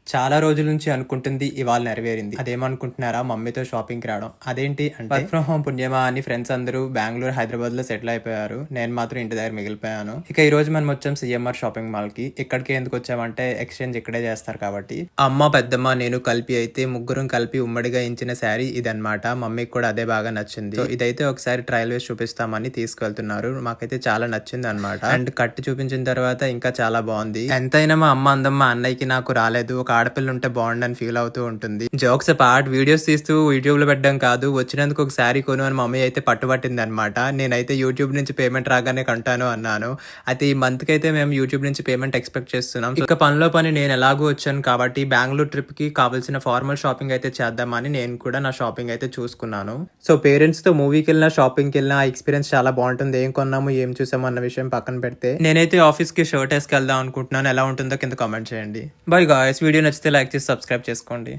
చాలా రోజుల నుంచి అనుకుంటుంది ఇవాళ నెరవేరింది. అదేమనుకుంటున్నారా? మమ్మీతో షాపింగ్‌కి రావడం. అదేంటి అంటే వర్క్ ఫ్రమ్ హోమ్ పుణ్యమా అని ఫ్రెండ్స్ అందరూ బెంగుళూరు, హైదరాబాద్‌లో సెటిల్ అయిపోయారు. నేను మాత్రం ఇంటి దగ్గర మిగిలిపోయాను. ఇక ఈ రోజు మనం వచ్చాం సీఎంఆర్ షాపింగ్ మాల్‌కి. ఇక్కడికి ఎందుకు వచ్చామంటే ఎక్స్‌చేంజ్ ఇక్కడే చేస్తారు కాబట్టి. అమ్మ, పెద్దమ్మ, నేను కలిపి అయితే ముగ్గురం కలిపి ఉమ్మడిగా ఎంచిన శారీ ఇదన్నమాట. మమ్మీకి కూడా అదే బాగా నచ్చింది. సో ఇదైతే ఒకసారి ట్రయల్ వేసి చూపిస్తామని తీసుకెళ్తున్నారు. మాకైతే చాలా నచ్చింది అన్నమాట. అండ్ కట్టి చూపించిన తర్వాత ఇంకా చాలా బాగుంది. ఎంతైనా మా అమ్మ అందం మా అన్నయ్యకి నాకు రాలేదు. ఒక ఆడపిల్ల ఉంటే బాగుండని ఫీల్ అవుతూ ఉంటుంది. జోక్స్ పార్ట్ వీడియోస్ తీస్తూ యూట్యూబ్ లో పెట్టడం కాదు, వచ్చినందుకు ఒక శారీ కొను అని మమ్మీ అయితే పట్టుబట్టింది అనమాట. నేనైతే యూట్యూబ్ నుంచి పేమెంట్ రాగానే కొంటాను అన్నాను. అయితే ఈ మంత్ కి అయితే మేము యూట్యూబ్ నుంచి పేమెంట్ ఎక్స్పెక్ట్ చేస్తున్నాం. ఇక పనిలో పని నేను ఎలాగో వచ్చాను కాబట్టి బెంగళూరు ట్రిప్ కి కావాల్సిన ఫార్మల్ షాపింగ్ అయితే చేద్దామని నేను కూడా నా షాపింగ్ అయితే చూసుకున్నాను. సో పేరెంట్స్ తో మూవీకి వెళ్ళినా షాపింగ్కి వెళ్ళినా ఆ ఎక్స్పీరియన్స్ చాలా బాగుంటుంది. ఏం కొన్నాము ఏం చూసాము అన్న విషయం పక్కన పెడితే నేనైతే ఆఫీస్ కి షర్ట్ వేసుకెళ్దాం అనుకుంటున్నాను. ఎలా ఉంటుందో కింద కామెంట్ చేయండి. బై గాయ్స్, వీడియో నచ్చితే లైక్ చేసి సబ్స్క్రైబ్ చేసుకోండి.